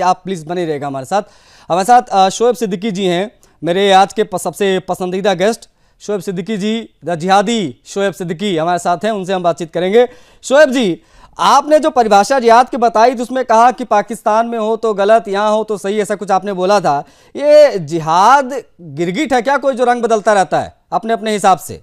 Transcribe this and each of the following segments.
आप प्लीज बने रहेगा हमारे साथ शोएब सिद्दीकी जी हैं, मेरे आज के सबसे पसंदीदा गेस्ट शोएब सिद्दीकी जी, द जिहादी शोएब सिद्दीकी हमारे साथ हैं, उनसे हम बातचीत करेंगे। शोएब जी, आपने जो परिभाषा जिहाद की बताई, जिसमें कहा कि पाकिस्तान में हो तो गलत, यहाँ हो तो सही, ऐसा कुछ आपने बोला था। ये जिहाद गिरगिट है क्या, कोई जो रंग बदलता रहता है अपने अपने हिसाब से?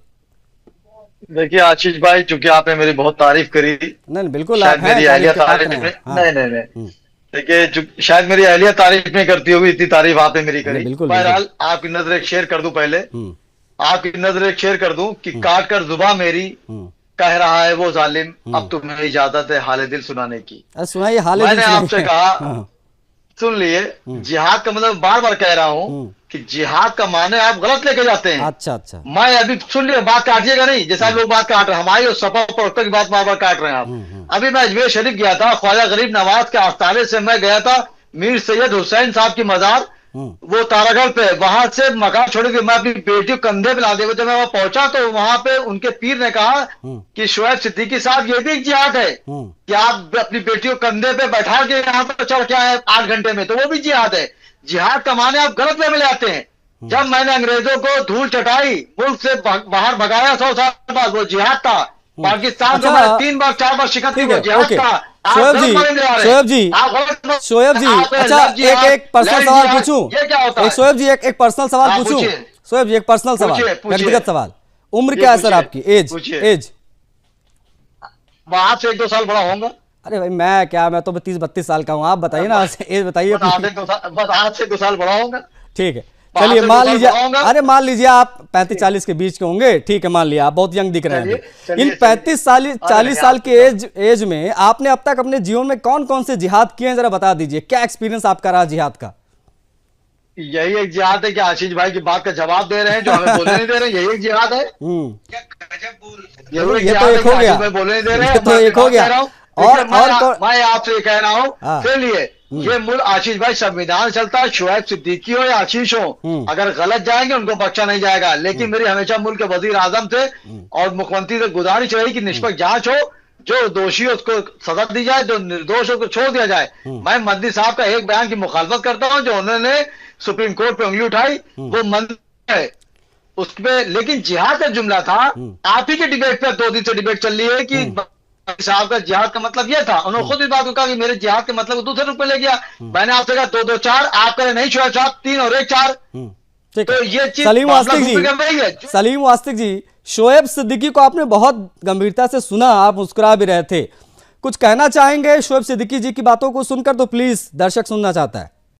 देखिए आशीष भाई, चूंकि आपने मेरी बहुत तारीफ करी, नहीं बिल्कुल, शायद मेरी अहलिया तारीफ में नहीं देखिए, शायद मेरी अहलिया तारीफ नहीं करती होगी, इतनी तारीफ आपने मेरी करी। बहरहाल आपकी नजर एक शेयर कर दूं, पहले आपकी नजर एक शेयर कर दूं कि काट कर जुबान मेरी कह रहा है वो जालिम, अब तुम्हें इजाजत है हाले दिल सुनाने की। सुनाइए हाले दिल। मैंने आपसे कहा, सुन लिए, जिहाद का मतलब बार बार कह रहा हूँ कि जिहाद का माने आप गलत लेके जाते हैं। अच्छा। मैं अभी सुन लिया, बात काटिएगा नहीं, जैसा लोग बात काट रहे हैं, हमारी और सपा प्रवक्ता की बात बार बार काट रहे हैं आप। अभी मैं अजमेर शरीफ गया था, ख्वाजा गरीब नवाज के आस्थाने से मैं गया था मीर सैयद हुसैन साहब की मजार, वो तारागढ़ पे, वहां से मकान छोड़ के मैं अपनी बेटी को कंधे पे लाते हुए जब मैं वहां पहुंचा तो वहां पे उनके पीर ने कहा कि शोएब सिद्दीकी साहब, ये भी एक जिहाद है कि आप अपनी बेटी को कंधे पे बैठा के यहाँ पर चढ़ के आए 8 घंटे में, तो वो भी जिहाद है। जिहाद का माने आप गलत वे में ले आते हैं। जब मैंने अंग्रेजों को धूल चटाई, मुल्क से बाहर भगाया 100 साल बाद, वो जिहाद था। पाकिस्तान को मैंने 3 बार 4 बार शिकस्त दी, वो जिहाद था। शोएब जी, अच्छा एक पर्सनल सवाल पूछूं? ये क्या होता है? शोएब जी एक पर्सनल सवाल पूछूं? शोएब जी एक पर्सनल सवाल, व्यक्तिगत सवाल। उम्र क्या है सर आपकी? एज आपसे 1-2 साल बड़ा होगा। अरे भाई मैं तो 30-32 साल का हूँ, आप बताइए ना, एज बताइए। बस आज से 2 साल बड़ा होगा। ठीक है, चलिए मान लीजिए, अरे मान लीजिए आप 35-40 के बीच के होंगे, ठीक है, मान लिया, आप बहुत यंग दिख रहे हैं। इन 35-40 साल के एज में आपने अब तक अपने जीवन में कौन कौन से जिहाद किए हैं, जरा बता दीजिए, क्या एक्सपीरियंस आपका रहा जिहाद का? यही एक जिहाद है कि आशीष भाई की बात का जवाब दे रहे हैं, जो हमें बोलने नहीं दे रहे हैं, यही एक जिहाद है। ये तो एक हो गया, बोलने नहीं दे रहे हैं, तो एक हो गया। और मैं आपसे कह रहा हूँ, चलिए ये मुल्क आशीष भाई संविधान चलता है, शोएब सिद्दीकी हो या आशीष हो, अगर गलत जाएंगे उनको बख्शा नहीं जाएगा। लेकिन मेरी हमेशा मुल्क के वजीर आजम थे और मुख्यमंत्री से गुजारिश रही कि निष्पक्ष जांच हो, जो दोषी हो उसको सजा दी जाए, जो निर्दोष हो उसको छोड़ दिया जाए। मैं मंत्री साहब का एक बयान की मुखालफत करता हूँ, जो उन्होंने सुप्रीम कोर्ट पे उंगली उठाई, वो मंत्री है उसमें, लेकिन जिहाद का जुमला था। आप ही के डिबेट पे 2 दिन से डिबेट चल रही है कि साहब का जिहाद का मतलब ये था, उन्होंने खुद भी बात कहा कि मेरे जिहाद के मतलब को दूसरे रूप में ले गया। मैंने आपसे कहा 2-2 4, आप कह रहे नहीं शोएब साहब 3 और 1 4। तो ये चीज सलीम वास्तिक जी, शोएब सिद्दीकी को आपने बहुत गंभीरता से सुना, आप मुस्कुरा भी रहे थे, कुछ कहना चाहेंगे शोएब सिद्दीकी जी की बातों को सुनकर? तो प्लीज, दर्शक सुनना चाहता है।